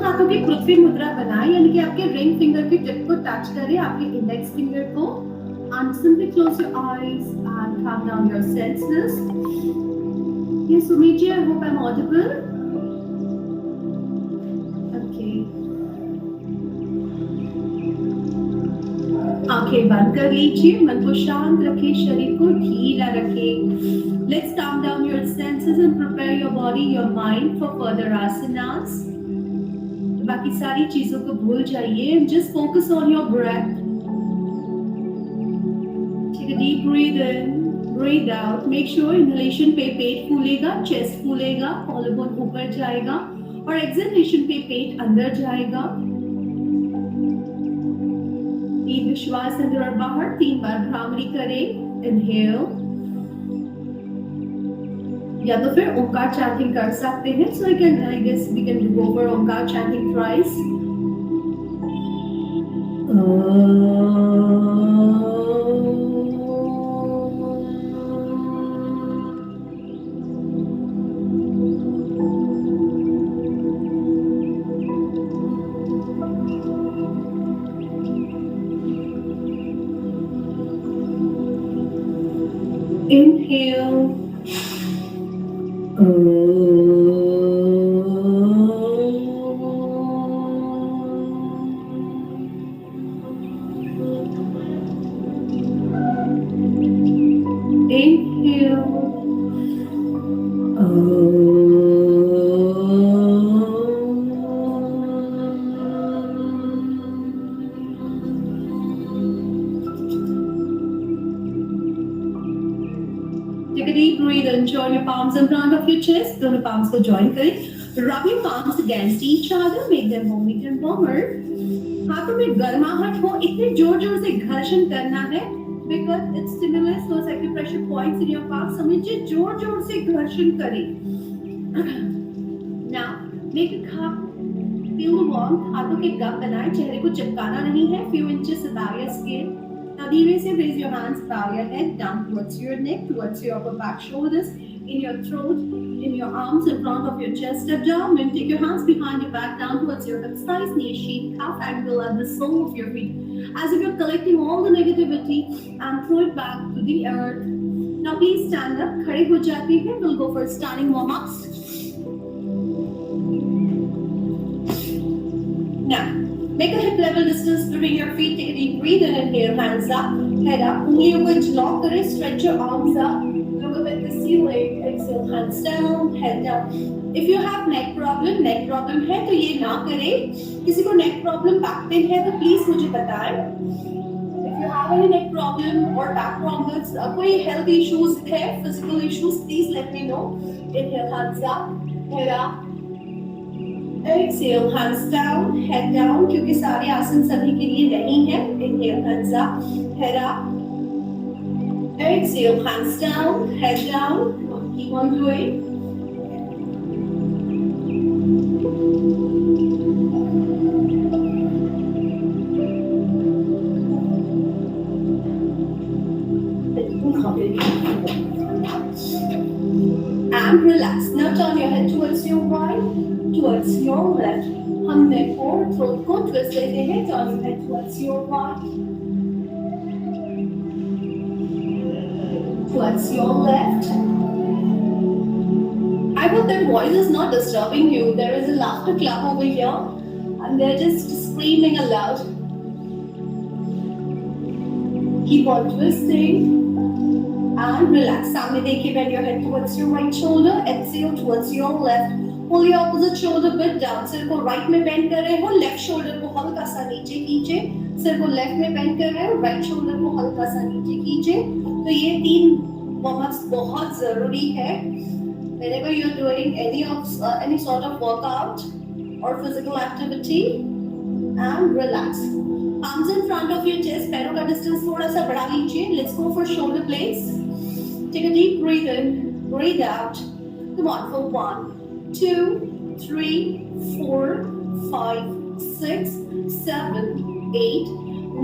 हाथों की पृथ्वी मुद्रा बनाएं, यानी कि आपके रिंग फिंगर की टिप को टच करें आपके इंडेक्स फिंगर को, and simply close your eyes and calm down your senses. Yes, Sumiji, I hope I'm audible. Okay. आंखें बंद कर लीजिए, मन को शांत रखें, शरीर को ढीला रखें. Let's calm down your senses and prepare your body, your mind for further asanas. बाकी सारी चीजों को भूल जाइए. Just focus on your breath. Take a deep breathe in, breathe out. Make sure inhalation पे पेट फूलेगा, chest फूलेगा, collarbone ऊपर जाएगा, और exhalation पे पेट अंदर जाएगा. तीन विश्वास अंदर और बाहर, 3 बार भ्रामरी करें. Inhale. या तो फिर ओंकार चैंटिंग कर सकते हैं. So I guess we can go for Omkar chanting thrice. Inhale. Take a deep breathe and join your palms in front of your chest. दोनों palms को join करें. Rub your palms against each other. Make them warmer and warmer. हाथों में गर्माहट हो, इतने जोर जोर से घर्षण करना है because it stimulates those acupressure points in your palms. समझिए, जोर जोर से घर्षण करें. Now make a cup. Feel the warmth. हाथों के गप बनाएं. चेहरे को चिपकाना नहीं है. Few inches above your skin. Now धीरे से raise your hands, bow your head down towards your neck, towards your upper back shoulders, in your throat, in your arms, in front of your chest, abdomen. Take your hands behind your back, down towards your hips, thighs, knees, shin, calf angle, and the sole of your feet, as if you're collecting all the negativity and throw it back to the earth. Now please stand up. खड़े हो जाते हैं. We'll go for standing warm-ups. Now, make a hip level distance between your feet. Take a deep breathe in. Inhale, hands up, head up. उंगलियों को lock करें. Stretch your arms up. Look up at the ceiling. Exhale, hands down, head down. If you have neck problem है तो ये ना करें. किसी को neck problem, back pain है तो please मुझे बताएं. If you have any neck problem or back problems, कोई health issues है, physical issues, please let me know. Inhale, hands up, head up. Exhale, hands down, head down, क्योंकि सारे आसन सभी के लिए नहीं है. Inhale, hands up, head up. Exhale, hands down, head down. Keep on doing. And relax. Now turn your head towards your right, towards your left. हम neck और throat को twist लेते हैं. Turn your head towards your right, towards your left. I hope their voice is not disturbing you. There is a laughter club over here, and they're just screaming aloud. Keep on twisting. And relax. सामने देखिए. Bend your head towards your right shoulder. Exhale towards your left. Pull your opposite shoulder bit down. सिर को right में bend कर रहे हो. Left shoulder को हल्का सा नीचे कीजिए. सिर को left में bend कर रहे हो. Right shoulder को हल्का सा नीचे कीजिए. तो ये 3 warm-ups बहुत जरूरी है. Whenever you're doing any sort of workout or physical activity, and relax. Arms in front of your chest. पैरों का distance थोड़ा सा बढ़ा लीजिए. Let's go for shoulder blades. Take a deep breathe in, breathe out. Come on for 1, 2, 3, 4, 5, 6, 7, 8,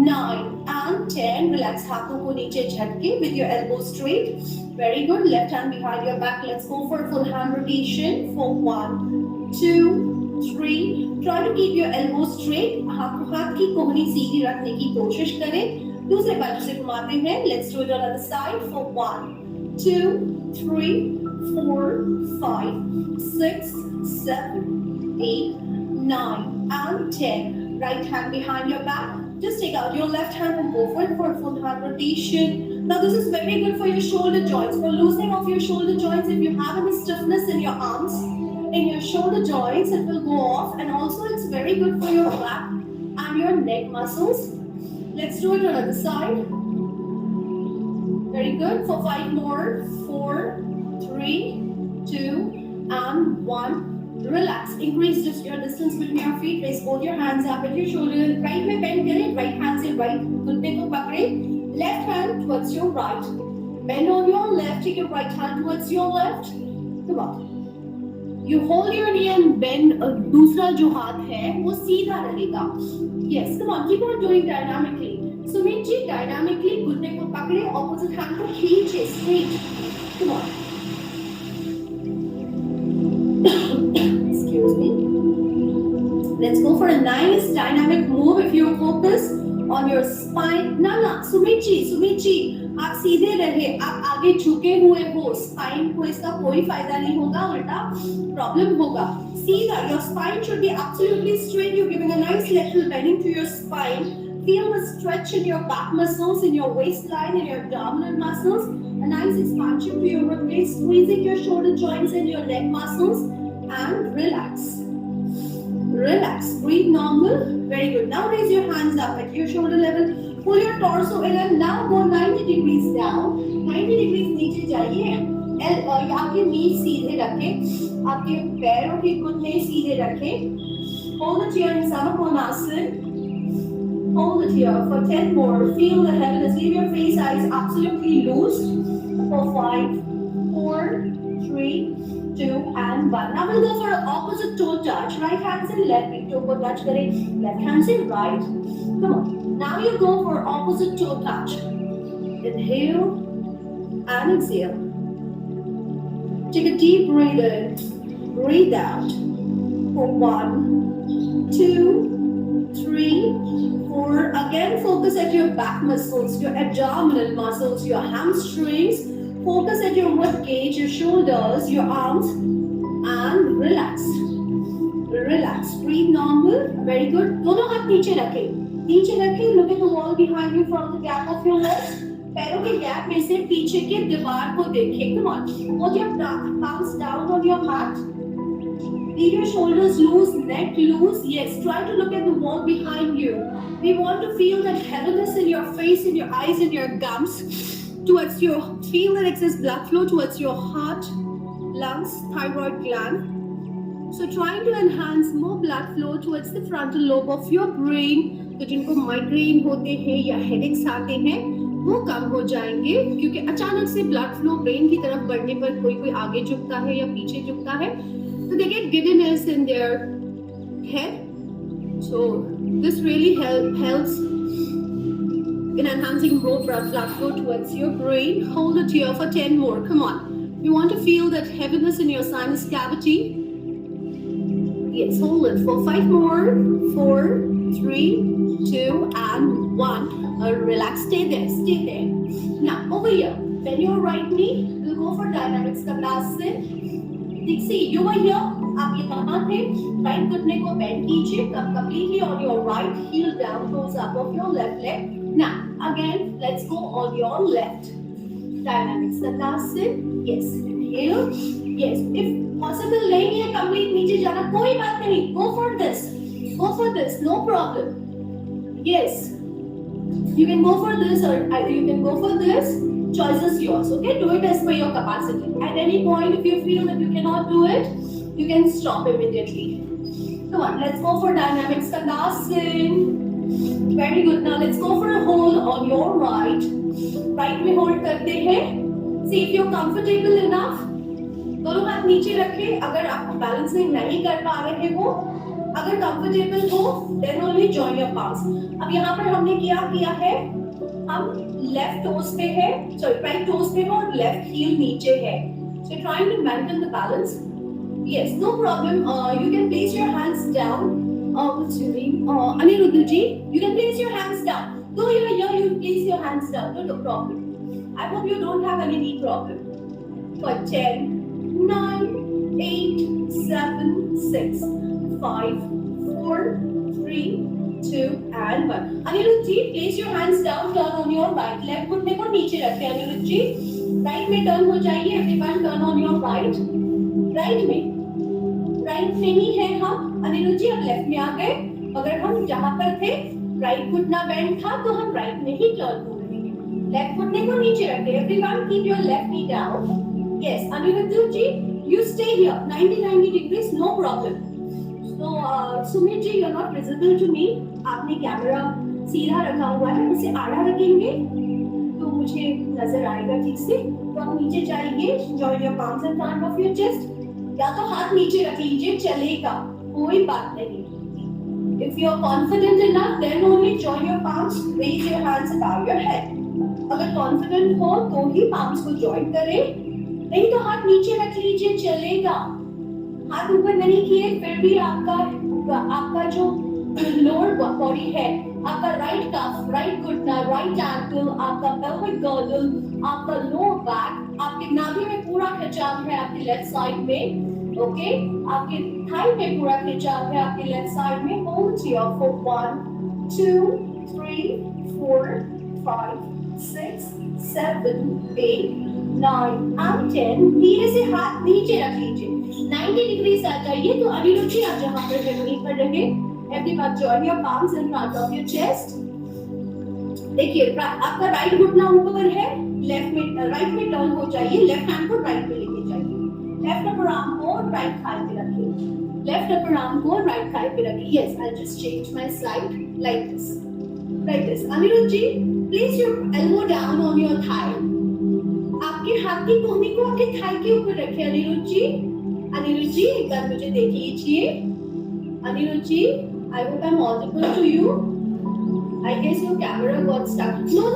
9 and 10. Relax. हाथों को नीचे झटके with your elbows straight. Very good. Left hand behind your back. Let's go for full hand rotation for 1, 2, 3. Try to keep your elbows straight. हाथ की कोहनी सीधी रखने की कोशिश करें. दूसरे बाजू से घुमाते हैं. Let's do it on the other side for 1, 2, 3, 4, 5, 6, 7, 8, 9 and 10. Right hand behind your back. Just take out your left hand and go for it for a full hand rotation. Now this is very good for your shoulder joints, for loosening of your shoulder joints. If you have any stiffness in your arms, in your shoulder joints, it will go off, and also it's very good for your back and your neck muscles. Let's do it on the other side. Very good. For 5 more. 4, 3, 2 and 1. Relax. Increase just your distance between your feet. Raise both your hands up at your shoulder. Right में bend करें. Right hand से right घुटने को पकड़े. Left hand towards your right. Bend on your left. Take your right hand towards your left. Come on. You hold your knee and bend. दूसरा जो हाथ है वो सीधा रहेगा. Yes. Come on. Keep on doing dynamically. Sumit ji dynamically घुटने को पकड़े. Opposite hand को खींचे straight. Come on. Excuse me. Let's go for a nice dynamic move. If you focus on your spine. ना सुमित जी आप सीधे रहे. आप आगे झुके हुए हो. स्पाइन को इसका कोई फायदा नहीं होगा, उल्टा प्रॉब्लम होगा. सीधा. Your spine should be absolutely straight. You're giving a nice lateral bending to your spine. Feel the stretch in your back muscles, in your waistline, in your abdominal muscles. A nice expansion to your ribcage, squeezing your shoulder joints and your neck muscles, and relax. Relax. Breathe normal. Very good. Now raise your hands up at your shoulder level. Pull your torso in and now go 90 degrees down. 90 degrees नीचे जाइए. आपके knees सीधे रखें. आपके पैरों के घुटने सीधे रखें. Hold it here in Samakonasana. Hold it here for 10 more. Feel the heaviness. Leave your face eyes absolutely loose. For 5, 4, 3, 2 and 1. Now we'll go for an opposite toe touch. Right hand से left big toe को touch करें. Left hand से right. Come on. Now you go for opposite toe touch. Inhale and exhale. Take a deep breath in. Breathe out. For 1, 2, 3, 4. Again, focus at your back muscles, your abdominal muscles, your hamstrings. Focus at your rib cage, your shoulders, your arms, and relax. Relax. Breathe normal. Very good. दोनों हाथ नीचे रखें. नीचे रखें. Look at the wall behind you from the gap of your legs. पैरों के gap में से पीछे की दीवार को देखें. Come on. Put your palms down on your mat. Leave your shoulders loose, neck loose. Yes. Try to look at the wall behind you. We want to feel that heaviness in your face, in your eyes, in your gums. Towards your, feel that excess blood flow towards your heart, lungs, thyroid gland. So trying to enhance more blood flow towards the frontal lobe of your brain. तो जिनको migraine होते हैं या headaches आते हैं वो कम हो जाएंगे, क्योंकि अचानक से ब्लड फ्लो ब्रेन की तरफ बढ़ने पर कोई आगे झुकता है या पीछे झुकता है, तो they get giddiness in their head. So this really helps in enhancing more blood flow towards your brain. Hold it here for 10 more. Come on. You want to feel that heaviness in your sinus cavity. Yes, hold it for 5 more. 4, 3, 2 and 1. Relax. Stay there. Stay there. Now over here, bend your right knee. We'll go for dynamic Skandasana. See, you were here. आप यहाँ थे. Right घुटने को bend कीजिए. Come completely on your right heel down towards up of your left leg. Now, again, let's go on your left. Dynamic Skandasana. Yes. Inhale. Yes. If possible नहीं है complete नीचे जाना, कोई बात नहीं. Go for this. Go for this. No problem. Yes. You can go for this or either you can go for this. Choice is yours. Okay. Do it as per your capacity. At any point, if you feel that you cannot do it, you can stop immediately. Come on. Let's go for dynamic Skandasana. Very good. Now let's go for a hold on your right. Right में hold करते हैं. See if you're comfortable enough. दोनों हाथ नीचे रखें. अगर आपको balancing नहीं कर पा रहे हो, अगर कंफर्टेबल हो, then only join your palms. अब यहाँ पर हमने क्या किया है? हम लेफ्ट टोस पे है, सॉरी राइट टोस पे है और लेफ्ट हील नीचे है. So trying to maintain the balance. Yes, no problem. You can place your hands down. What's your name? Aniruddha ji, you can place your hands down. Though you're here, you place your hands down. No problem. I hope you don't have any knee problem. For 10, 9, 8, 7, 6, 5, 4, 3, 2, and 1. Aniruddha ji, place your hands down. Turn on your right. Left घुटने को नीचे रखें. Aniruddha जी, right में turn हो जाइए. Everyone turn on your right. Right में. Right में ही है हम. अनिरुद्ध जी, हम लेफ्ट में आ गए. अगर हम जहाँ पर थे राइट घुटना बेंड था तो हम राइट में ही टर्न हो रहे हैं. लेफ्ट घुटने को नीचे रखें. Everyone keep your left knee down. Yes Aniruddh ji, you stay here 90 degrees, no problem. So Sumit ji, you are not visible to me. आपने कैमरा सीधा रखा हुआ है, उसे आड़ा रखेंगे तो मुझे नजर आएगा ठीक से. तो आप नीचे जाइए. Join your palms and front of your chest. या तो हाथ नीचे रख लीजिए, चलेगा, कोई बात नहीं. If you are confident enough, then only join your palms, raise your hands above your head. अगर confident हो तो ही palms को join करें, नहीं तो हाथ नीचे रख लीजिए, चलेगा. हाथ ऊपर नहीं किए फिर भी आपका जो लोअर बॉडी है, आपका राइट कफ, राइट घुटना, राइट एंकल, आपका पेल्विक गर्डल, आपका लोअर बैक, आपके नाभि में पूरा खिंचाव है आपके लेफ्ट साइड में. ओके, आपके थाई में पूरा खिंचाव है आपके लेफ्ट साइड में. Hold here for 1 2 3 4 5 6 7 8 9 and 10. धीरे से हाथ नीचे रख लीजिए. 90 डिग्री आ जाइए. तो अनिरुद्ध जी, आप जहाँ पर है वहीं पर रहे. Everyone join your palms in front of your chest. देखिए, आपका राइट घुटना ऊपर है, लेफ्ट में राइट में टर्न हो जाइए. लेफ्ट हैंड को राइट पे लेके जाइए. लेफ्ट अपर आर्म को राइट थाई पे रखिए. लेफ्ट अपर आर्म को राइट थाई पे रखिए. Yes, I just change my slide like this. Like this. Aniruddh ji, place your elbow down on your thigh. आपके हाथ की कोहनी को आपके थाई के ऊपर रखिए. अनिरुद्ध जी, अनिरुद्ध जी, एक बार मुझे देख लीजिए. अनिरुद्ध जी, I hope I'm audible to you. I guess your camera got stuck. No.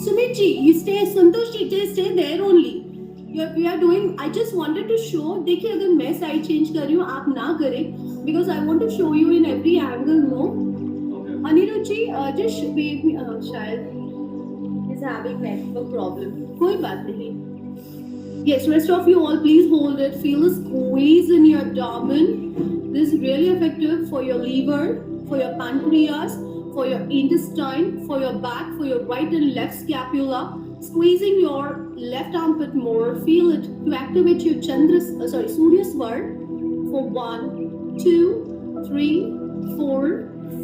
Sumit ji, you stay. Santosh ji, just stay there only. We are doing. I just wanted to show. देखिए, अगर मैं side change कर रही हूँ, आप ना करें, because I want to show you in every angle. No. Okay. Anirudh ji, just wait me. शायद is having network problem. कोई बात नहीं. Yes, rest of you all, please hold it. Feel the squeeze in your abdomen. This is really effective for your liver, for your pancreas, for your intestine, for your back, for your right and left scapula. Squeezing your left armpit more. Feel it to activate your Surya Swar for 1, 2, 3, 4,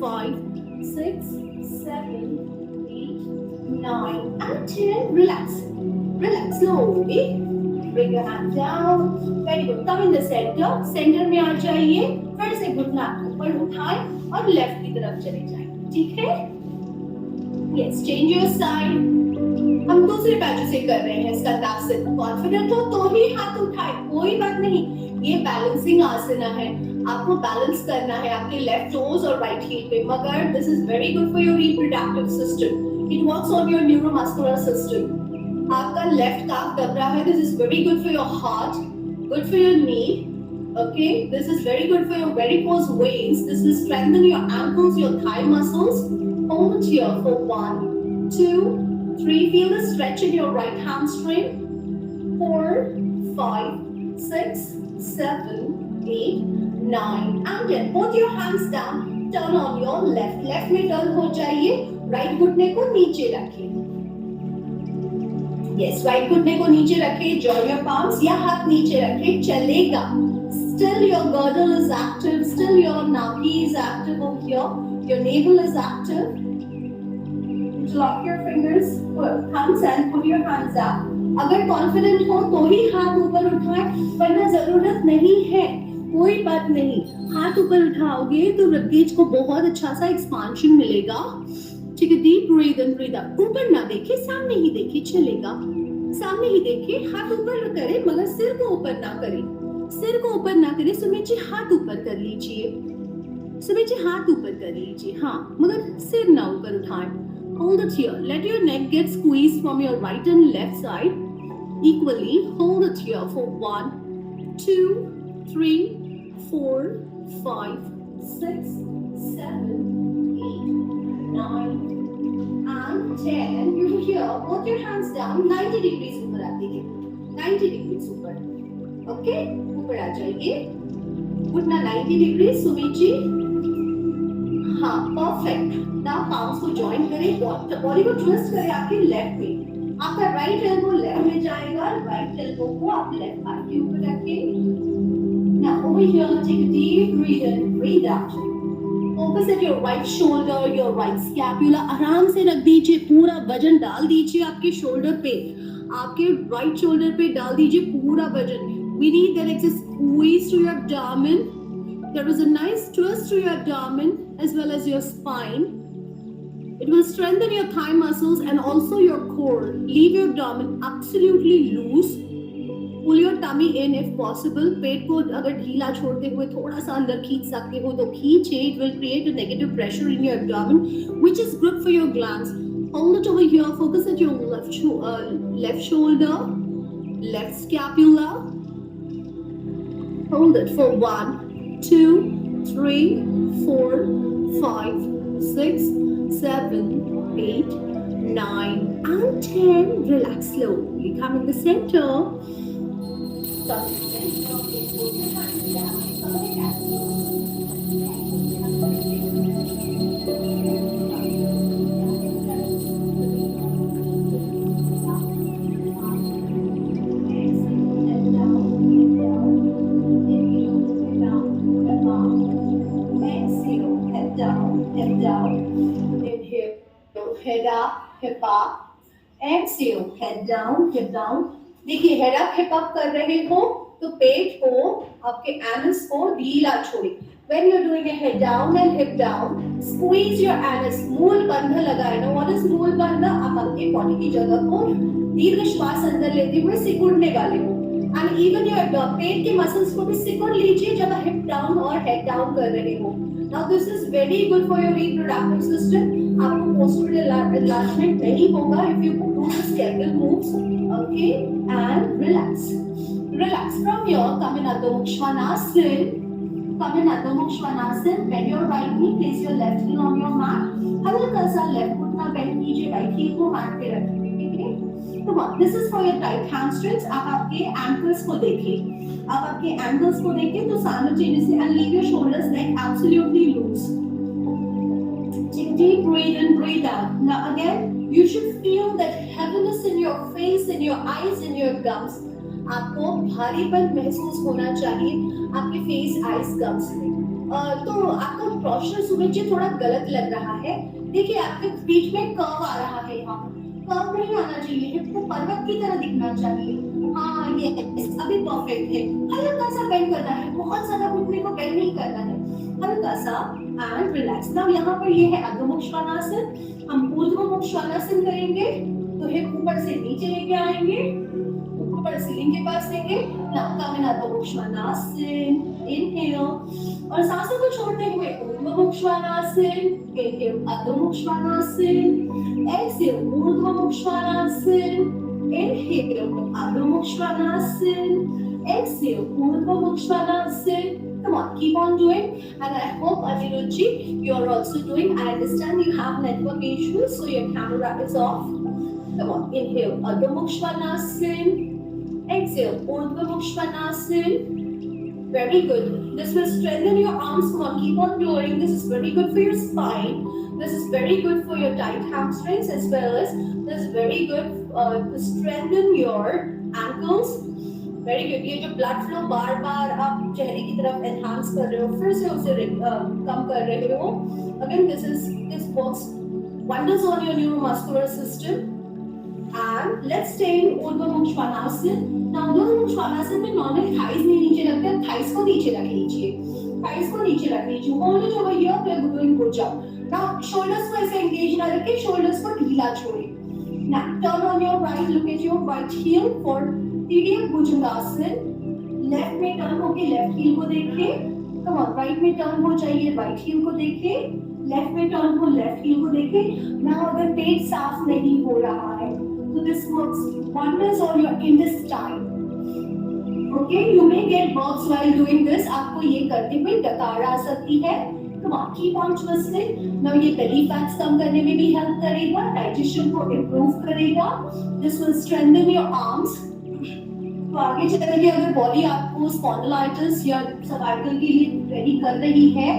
5, 6, 7, 8, 9, and 10. Relax. Relax slowly. Bring your hand down. Very good. Come in the center. Center में आ जाइए. फिर से घुटना ऊपर उठाएं और left की तरफ चले जाएं. ठीक है? Yes. Change your side. हम दूसरे पैर से कर रहे हैं इसका ताकत. कॉन्फिडेंट हो तो ही हाथ उठाएं. कोई बात नहीं. ये बैलेंसिंग आसना है. आपको बैलेंस करना है आपके लेफ्ट टोज और राइट हील पे. मगर this is very good for your reproductive system. It works on your neuromuscular system. आपका लेफ्ट काफ दब रहा है. This is very good for your heart, good for your knee. Okay, this is very good for your varicose veins. This will strengthen your ankles, your thigh muscles. Hold here for 1, 2, 3. Feel the stretch in your right hamstring. 4, 5, 6, 7, 8, 9, and 10. Put your hands down. Turn on your left. Left में turn हो जाइए. Right घुटने को नीचे रखिए. Yes, right घुटने को नीचे रखें. Join your palms या हाथ नीचे रखें, चलेगा. Still your girdle is active. Still your navi is active over here. Your navel is active. Lock your fingers, thumbs and put your hands out. अगर confident हो तो ही हाथ ऊपर उठाएं, वरना जरूरत नहीं है. कोई बात नहीं. हाथ ऊपर उठाओगे तो रबकेज को बहुत अच्छा सा एक्सपांशन मिलेगा. ठीक है. डीप ब्रीथ इन, ब्रीथ आउट. ऊपर ना देखे, सामने ही देखे, चलेगा. सामने ही देखे, हाथ ऊपर करें मगर सिर को ऊपर ना करें. सिर को ऊपर ना करें. सुमित जी, हाथ ऊपर कर लीजिए. सुमित जी, हाथ ऊपर कर लीजिए. हाँ, मगर सिर ना ऊपर उठाएं. Hold it here. Let your neck get squeezed from your right and left side equally. Hold it here for 1, 2, 3, 4, 5, 6, 7, 8, 9 and 10. You here, both your hands down, 90 degrees ऊपर आते हैं, 90 degrees ऊपर, ओके, ऊपर आ जाइए, उठना 90 degrees, सुमित जी, हाँ, perfect. Now palms को join करें, body को twist करें आपके left में, आपका right elbow left में जाएगा, right elbow को आप left thigh के ऊपर रखें. Now over here, take a deep breathe in, breathe out. Focus at your right shoulder, your right scapula. आराम से रख दीजिए, पूरा वजन डाल दीजिए आपके shoulder पे, आपके right shoulder पे डाल दीजिए पूरा वजन. We need that extra squeeze to your abdomen. There is a nice twist to your abdomen as well as your spine. It will strengthen your thigh muscles and also your core. Leave your abdomen absolutely loose. Pull your tummy in if possible. पेट को अगर ढीला छोड़ते हुए थोड़ा सा अंदर खींच सकते हो तो खींचे. It will create a negative pressure in your abdomen, which is good for your glands. Hold it over here. Focus at your left shoulder, left scapula. Hold it for 1, 2, 3, 4, 5, 6, 7, 8, 9 and 10. Relax slowly. Come in the center. Head up, hip up. Exhale, head down, hip down. देखिए head up, hip up कर रहे हो तो पेट को, आपके anus को ढीला छोड़िए. When you're doing a head down and hip down, squeeze your anus. मूल बंध लगाए ना. What is मूल बंध? आप आपके body की जगह को दीर्घ श्वास अंदर लेते हुए सिकुड़ने वाले हो. And even your पेट के muscles को भी सिकुड़ लीजिए जब hip down और head down कर रहे हो. Now this is very good for your reproductive system. आपको postural enlargement नहीं होगा if you do the skeletal moves. Okay, and relax. Relax from here. Come in Adho Mukha Svanasana. Come in Adho Mukha Svanasana. Bend your right knee. Place your left heel on your mat. हल्का सा left घुटना bend कीजिए. Right heel को mat पे रखिए. Come on. This is for your tight hamstrings. आप आपके ankles को देखिए. आप आपके ankles को देखिए तो simultaneously and leave your shoulders like absolutely loose. Take deep breathe in, breathe out. Now again, you should feel that heaviness in your face, in your eyes, in your gums. आपको भारीपन महसूस होना चाहिए आपके face, eyes, gums में. तो आपका posture Sumit ji थोड़ा गलत लग रहा है. देखिए आपके पीठ में कर्व आ रहा है. यहाँ कर्व नहीं आना चाहिए, हिप को पर्वत की तरह दिखना चाहिए. हाँ ये अभी परफेक्ट है. हल्का सा बेंड करना है, बहुत ज्यादा घुटने को बेंड नहीं करना है, हल्का सा. And relax. नाउ यहाँ पर ये है अधो मुख श्वानासन. हम ऊर्ध्व मुख श्वानासन करेंगे तो हिप ऊपर से नीचे लेके आएंगे, ऊपर सीलिंग के पास लेंगे. नाउ कम इन अधो मुख श्वानासन. इनहेल और सांसों को छोड़ते हुए ऊर्ध्व मुख श्वानासन. इनहेल अधो मुख श्वानासन. एक्सहेल ऊर्ध्व मुख Shvanasana. Inhale, Adho Mukha Svanasana. Exhale, Urdhva Mukha Svanasana. Come on, keep on doing. And I hope, Anirudhji, you're also doing. I understand you have network issues, so your camera is off. Come on, inhale, Adho Mukha Svanasana. Exhale, Urdhva Mukha Svanasana. Very good. This will strengthen your arms. Come on, keep on doing. This is very good for your spine. This is very good for your tight hamstrings as well as this is very good to strengthen your ankles. Very good. ये जो blood flow बार बार आप चेहरे की तरफ enhance कर रहे हो, फिर से उसे कम कर रहे हो. Again, this works wonders on your neuromuscular system. And let's stay in Urdhva Mukha Svanasana. Now Urdhva Mukha Svanasana में normally thighs नहीं नीचे रखते हैं, thighs को नीचे रख लीजिए. Thighs को नीचे रख लीजिए. Hold it over here. We are doing good job. Now shoulders को ऐसे engage ना रखें, shoulders को ढीला छोड़िए. Now turn on your right, look at your right heel for Tiriya Bhujangasana. Left में turn होके left heel को देखिए. Come on, right में turn हो जाइए, right heel को देखिए. Left में turn हो left heel को देखिए. Now अगर पेट साफ नहीं हो रहा है, so this works wonders on your intestine. Okay, you may get burps while doing this. आपको ये करते हुए डकार आ सकती है. Come on, keep on twisting. Now ये belly fats कम करने में भी help करेगा, digestion को improve करेगा. This will strengthen your arms. तो आगे चल के अगर बॉडी आपको स्पॉन्डिलाइटिस या सर्वाइकल के लिए रेडी कर रही है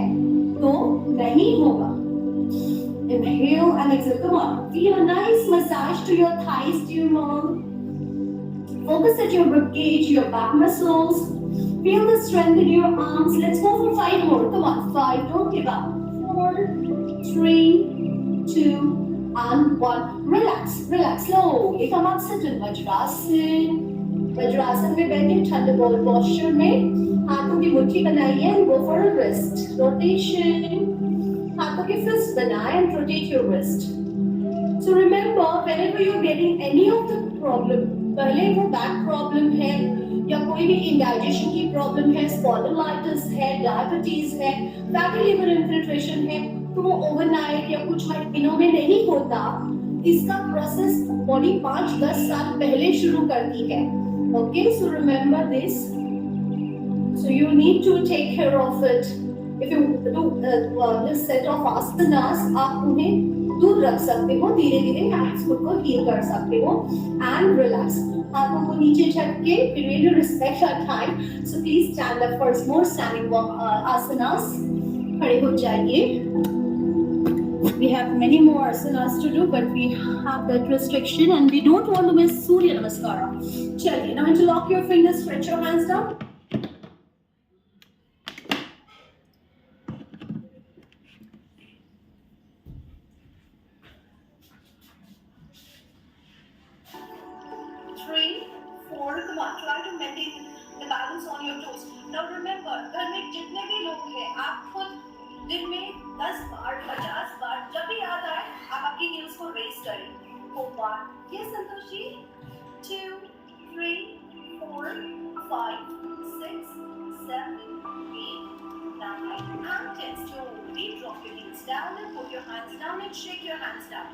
तो नहीं होगा. Inhale and exhale. Come on. Feel a nice massage to your thighs, dear mom. Focus at your rib cage, your back muscles. Feel the strength in your arms. Let's go for 5 more. Come on, 5. Don't give up. 4, 3, 2, and 1. Relax, relax. Slowly come up, sit in Vajrasan. Vajrasan में बैठे thunderbolt posture में हाथों की मुट्ठी बनाइए and go for a wrist rotation. हाथों की fist बनाए and rotate your wrist. So remember, whenever you're getting any of the problem, पहले वो बैक प्रॉब्लम है या कोई भी इंडाइजेशन की प्रॉब्लम है, स्पॉन्डिलाइटिस है, डायबिटीज है, फैटी लिवर इन्फिल्ट्रेशन है, तो वो ओवरनाइट या कुछ महीनों में नहीं होता. इसका प्रोसेस बॉडी 5-10 साल पहले शुरू करती है. Okay, so remember this. So you need to take care of it. If you do this set of asanas, आप उन्हें दूर रख सकते हो, धीरे धीरे हैंड्स खुद को हील कर सकते हो. एंड रिलैक्स, हाथों को नीचे झटके. We really respect our time, so please stand up for more standing asanas. खड़े हो जाइए. We have many more asanas to do, but we have that restriction and we don't want to miss Surya Namaskara. चलिए, now interlock your fingers, stretch your hands down. घर में जितने भी लोग हैं, आप खुद दिन में 10 बार 50 बार जब भी याद आए आप आपकी हील्स को रेज करें. 1, yes Santosh ji. 2, 3, 4, 5, 6, 7, 8, 9 and 10. Slowly drop your heels down and put your hands down and shake your hands down.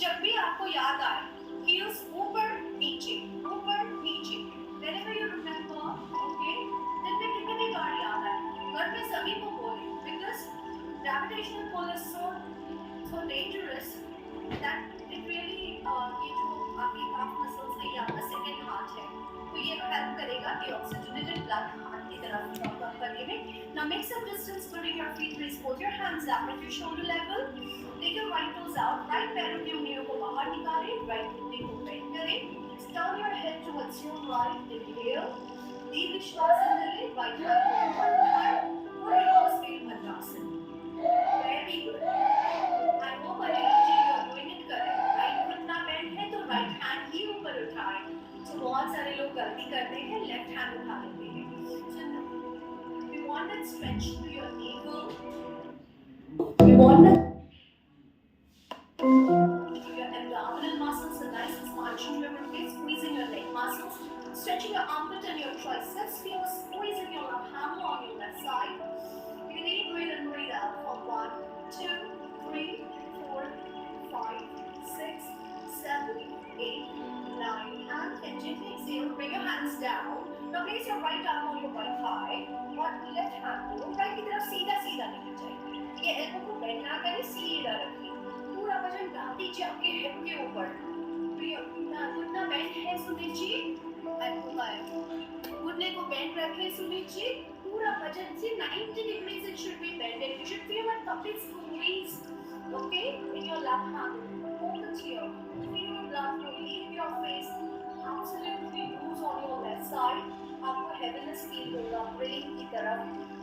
जब भी आपको याद आए, heels ऊपर नीचे ऊपर नीचे. Whenever you remember, okay, दिन में कितनी बार याद आए, घर में सभी को बोले, because gravitational pull is so dangerous that it really ये जो आपकी calf muscles है, ये आपका second heart है, तो ये help करेगा कि oxygenated blood heart की तरफ pump करने में. Now make some distance between your feet. Raise both your hands up at your shoulder level. Take your right toes out. Right पैरों की उंगलियों को बाहर निकालें. Right घुटने को bend करें. Turn your head towards your right. Inhale. Deep श्वास लें. Right hand को ऊपर उठाएं. Reverse wheel Bhadrasana. Very good. I hope Anil-ji you are doing it correct. Right घुटना bend है तो right hand ही ऊपर उठाएं. So बहुत सारे लोग गलती करते हैं, left hand उठा लेते हैं. So we want that stretch to your navel. We want that your abdominal muscles, a nice expansion to your ribcage, squeezing your leg muscles, stretching your armpit and your triceps. Feel a squeeze in your left hammer on your left side. You can breathe in, breathe out for 1, 2, 3, 4, 5, 6, 7, 8, 9, and 10. Gently exhale. Bring your hands down. Now place your right arm on your right thigh और left hand को right की तरफ सीधा सीधा लेके जाइए. ये elbow को bend ना करें, सीधा रखिए. पूरा वजन डाल दीजिए आपके हिप के ऊपर. घुटना बेंड है सुनील जी. घुटने को बेंड रखें सुनील जी. पूरा वजन से 90 degrees it should be bended. You should feel a complete squeeze, okay, in your left hand. Hold it here. Feel the blood flow leave your face. Absolutely loose on your left side. आपको heaviness feel होगा brain की तरफ,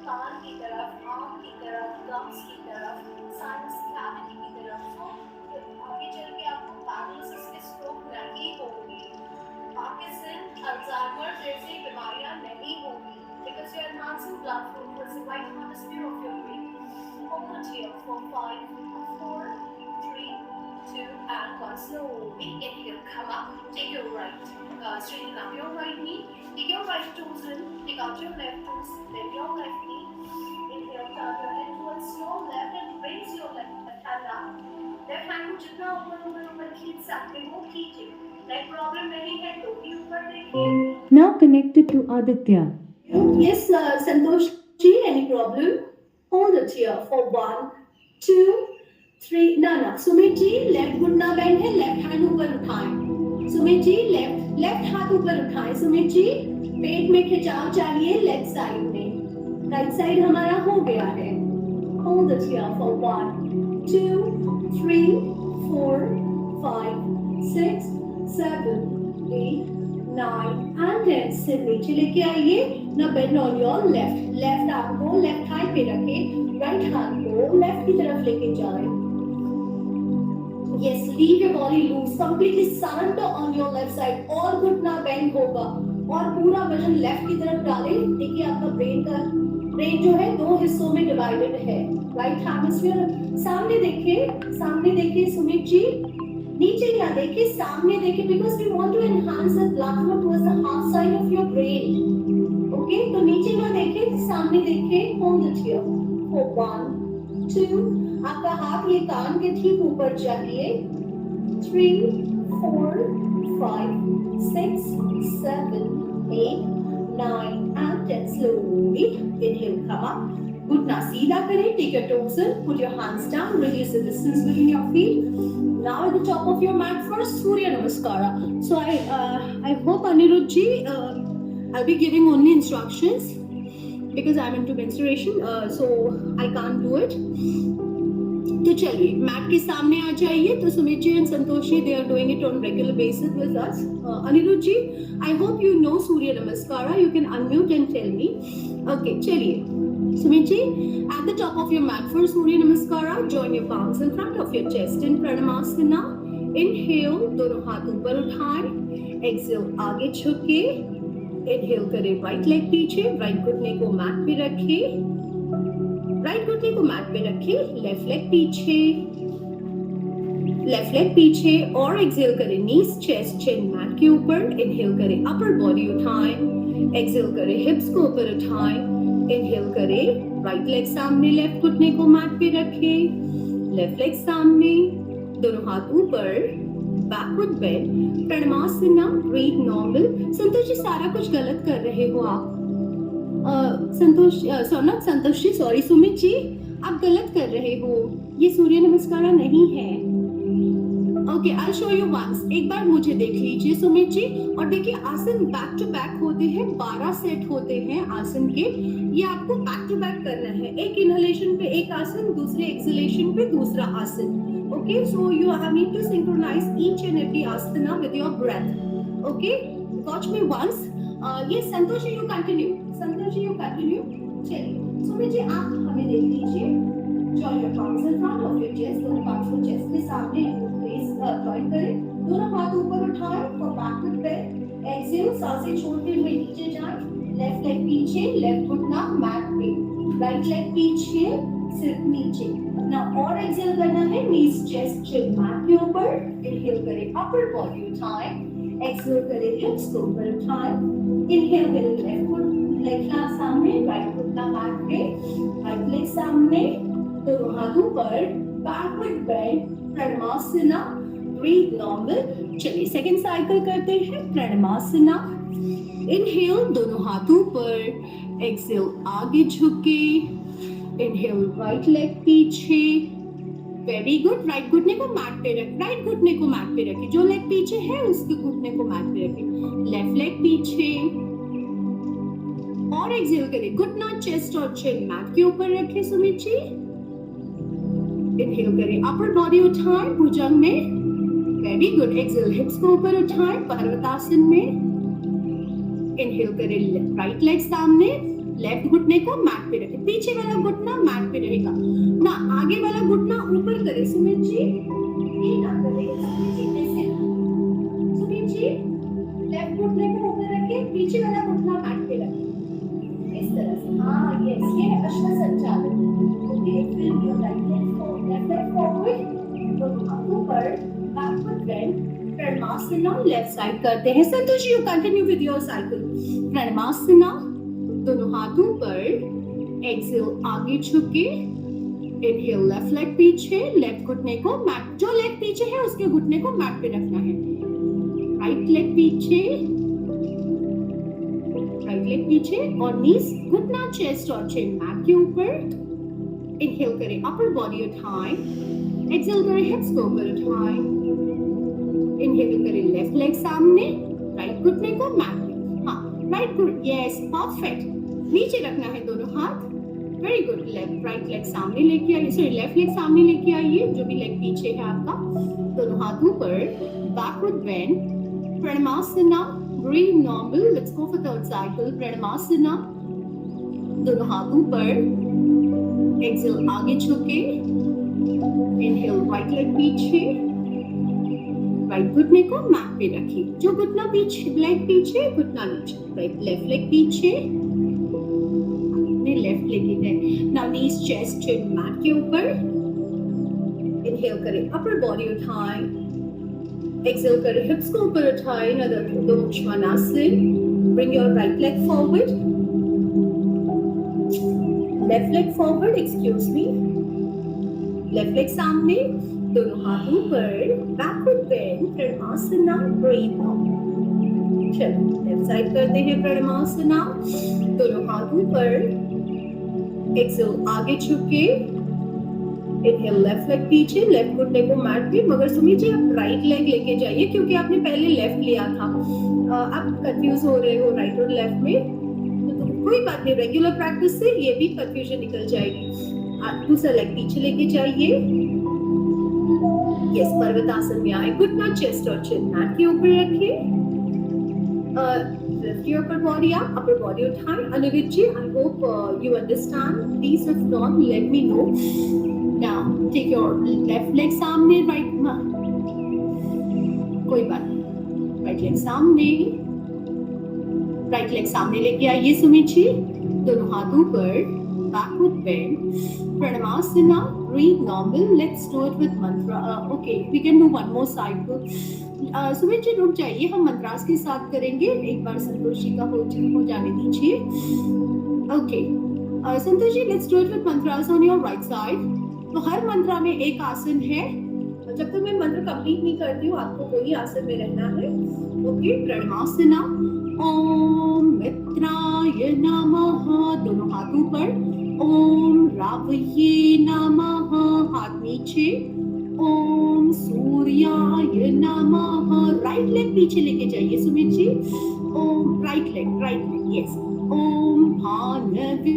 कान की तरफ, आँख की तरफ, lungs की तरफ, sinus cavity की तरफ. So आगे चल के आपको paralysis के stroke नहीं होगी. पार्किंसन, अल्जाइमर जैसी बीमारियां नहीं होगी. Because you are enhancing blood flow towards the right hemisphere of your brain. Hold it here for 5, 4, 3, 2, and 1. Slowly inhale, come up. Take your right, straighten up your right knee. Take your right toes in. Take out your left toes. Bend your left knee. Inhale, turn your head towards your left and raise your left hand up. Left hand को जितना ऊपर खींच सकते हो खींचे. नेक problem नहीं है तो भी ऊपर देखिए. Now connected to Aditya. Yes, Santosh ji, any problem? Hold it here for 1, 2, 3. No. Sumit ji, left घुटना bend है, left hand ऊपर उठाएं. Sumit ji, left हाथ ऊपर उठाएं. Sumit ji, पेट में खिंचाव चाहिए लेफ्ट साइड में. राइट साइड हमारा हो गया है. Hold it here for 1, 2, 3, 4, 5, 6, 7, 8, 9 and 10. सिर नीचे लेके आइए. Now bend on your left arm को लेफ्ट थाई पे रखें, राइट हैंड को लेफ्ट की तरफ लेके जाएं. Yes, leave your body loose. Completely surrender on your left side. और घुटना बेंड होगा और पूरा वजन लेफ्ट की तरफ डालें. देखिए आपका ब्रेन जो है दो हिस्सों में डिवाइडेड है. राइट हेमिस्फीयर सामने देखिए सुमित जी. नीचे ना देखिए, सामने देखिए, because we want to enhance the blood flow towards the half side of your brain. Okay, तो नीचे ना देखिए, सामने देखिए. Hold it here for 1, 2. आपका हाथ ये कान के ठीक ऊपर चाहिए. 3, 4, 5, 6, 7, 8, 9 and 10. Slowly inhale, come up. घुटना सीधा करें. Take your toes in. Put your hands down. Reduce the distance between your feet. Now at the top of your mat for Surya Namaskara. So I hope Anirudh ji, I'll be giving only instructions because I'm into menstruation, so I can't do it. तो चलिए mat के सामने आ जाइए. तो Sumit ji and Santosh ji, they are doing it on regular basis with us. Aniruddh ji, I hope you know Surya Namaskara. You can unmute and tell me. Okay, चलिए सुमित जी, at the top of your mat for Surya Namaskara, join your palms in front of your chest in Pranamasana. Inhale, दोनों हाथ ऊपर उठाएं. Exhale, आगे झुके. Inhale करें, right leg पीछे, right घुटने को मैट पे रखें. राइट घुटने को मैट पे रखें. लेफ्ट लेग पीछे और एक्सहेल करें. नीज, चेस्ट, चिन मैट के ऊपर. इनहेल करें, अपर बॉडी उठाएं. एक्सहेल करें, हिप्स को ऊपर उठाएं. इनहेल करें, राइट लेग सामने, लेफ्ट घुटने को मैट पे रखें. लेफ्ट लेग सामने, दोनों हाथ ऊपर, backward bend. Pranamasana, breathe normal. Santosh ji, सारा कुछ गलत कर रहे हो आप. संतोष जी, सॉरी. सुमित जी, आप गलत कर रहे हो. ये सूर्य नमस्कार नहीं है. Okay, I show you once. एक बार मुझे देख लीजिए सुमित जी. और देखिए, आसन बैक टू बैक होते हैं. 12 सेट होते हैं आसन के. ये आपको बैक टू बैक करना है. एक इनहेलेशन पे एक आसन, दूसरे एक्सहेलेशन पे दूसरा आसन. Okay, so you need to synchronize each and every asana with your breath. Okay, watch me once. ये संतोष जी, यू कंटिन्यू. चलिए सुमित जी, आप हमें देख लीजिए. Join your palms in front of your chest. दोनों palms को chest के सामने प्लेस जॉइन करें. दोनों हाथ ऊपर उठाएं for backward bend. एक्सहेल, सांसें छोड़ते हुए नीचे जाएं. लेफ्ट लेग पीछे, लेफ्ट घुटना मैट पे. राइट लेग पीछे, सिर नीचे. ना और एक्सहेल करना है. नीज, चेस्ट, चिन मैट के ऊपर. इनहेल करें, अपर बॉडी उठाएं. एक्सहेल करें, हिप्स को ऊपर उठाएं. इनहेल करें, लेफ्ट लेग सामने, राइट घुटना मैट पे. राइट लेग सामने, दोनों हाथ ऊपर, backward bend. Pranamasana, breathe normal. चलिए सेकंड साइकिल करते हैं. प्रणमासना. इनहेल, दोनों हाथ ऊपर. एक्सहेल, आगे झुके. इनहेल, राइट लेग पीछे. Very good. राइट घुटने को मैट पे रखें. जो लेग पीछे है उसके घुटने को मैट पे रखें. लेफ्ट लेग पीछे और एक्सहेल करें. घुटना, चेस्ट और चिन मैट के ऊपर रखें सुमित जी. इनहेल करें, अपर बॉडी उठाएं भुजंग में. Very good. एक्सहेल, हिप्स को ऊपर उठाएं पर्वतासन में. इनहेल करें, राइट लेग सामने, लेफ्ट घुटने को मैट पे रखें. पीछे वाला घुटना मैट पे रहेगा ना, आगे वाला घुटना ऊपर करें सुमित जी. ये ना करें सुमित जी, ऐसे ना. सुमित जी, लेफ्ट घुटने को ऊपर रखें, पीछे वाला घुटना मैट पे रखें. इस तरह से. हाँ, यस, ये है अश्व संचालन. ओके, फिर your right leg forward, left leg forward, दोनों हाथ ऊपर, backward bend. Pranamasana, left side करते हैं. Santosh ji, you continue with your cycle. Pranamasana, दोनों हाथ ऊपर. एक्सहेल, आगे झुके. इनहेल, लेफ्ट लेग पीछे, लेफ्ट घुटने को मैट, जो लेग पीछे है उसके घुटने को मैट पे रखना है. राइट लेग पीछे, राइट लेग पीछे और नीज घुटना चेस्ट और चिन मैट के ऊपर। इनहेल करें, अपर बॉडी उठाएं, एक्सहेल करें, हिप्स को ऊपर उठाएं। इनहेल करें, लेफ्ट लेग सामने, राइट घुटने को मैट पे, हाँ राइट गुड, यस परफेक्ट। नीचे रखना है दोनों हाथ, very good. Left right leg सामने लेके आइए, सॉरी लेफ्ट लेग सामने लेके आइए, जो भी लेग पीछे है आपका, दोनों हाथ ऊपर, backward bend, Pranamasana, breathe normal, let's go for third cycle, Pranamasana, दोनों हाथ ऊपर, एक्सहेल आगे झुके, इनहेल राइट लेग पीछे, राइट घुटने को मैट पे रखिए, जो घुटना पीछे, लेग पीछे, घुटना नीचे, राइट लेफ्ट लेग पीछे, लेफ्ट लेग इधर, नाउ नीज चेस्ट चिन मैट के ऊपर। इनहेल करें, अपर बॉडी उठाएं, एक्सहेल करें, हिप्स को ऊपर उठाएं, Urdhva Mukhasvanasana, bring your right leg forward, left leg forward, excuse me, left leg सामने, दोनों हाथ ऊपर, backward bend, Pranamasana, breathe normal. चलो लेफ्ट साइड करते हैं प्रणमासना, दोनों हाथ ऊपर, एक्सहेल आगे झुके, इनहेल लेफ्ट लेग पीछे, लेफ्ट घुटने को मैट पे, मगर सुमित जी आप राइट लेग लेके जाइए क्योंकि आपने पहले लेफ्ट लिया था, आप कंफ्यूज हो रहे हो राइट और लेफ्ट में, तो कोई बात नहीं, रेगुलर प्रैक्टिस से ये भी कंफ्यूजन निकल जाएगी। आप दूसरा लेग पीछे लेके जाइए, यस पर्वतासन में आए, घुटना चेस्ट और चिन मैट के ऊपर रखें, lift your upper body up, upper body उठाएं। अनुवित जी, I hope you understand. Please if not, let me know. Now take your left leg सामने, right कोई बात नहीं, right leg सामने, right leg सामने लेके आइए सुमित जी, दोनों हाथ ऊपर, backward bend, pranamaasana, breathe normal. Let's do it with mantra. Okay, we can do one more cycle. Sumit ji रुक जाइए, हम मंत्रास के साथ करेंगे, एक बार संतोष जी का हो जाने दीजिए। Okay Santosh ji, let's do it with mantras on your right side. तो हर मंत्रा में एक आसन है, जब तक मैं मंत्र कंप्लीट नहीं करती हूँ आपको वही आसन में रहना है। ओके, प्रणमासना, ओम मित्राय नमः, दोनों हाथ ऊपर, ओम रावये नमः, हाथ नीचे, ओम सूर्याय नमः, राइट लेग पीछे लेके जाइए सुमित जी, ओम राइट लेग, यस, ओम भानवे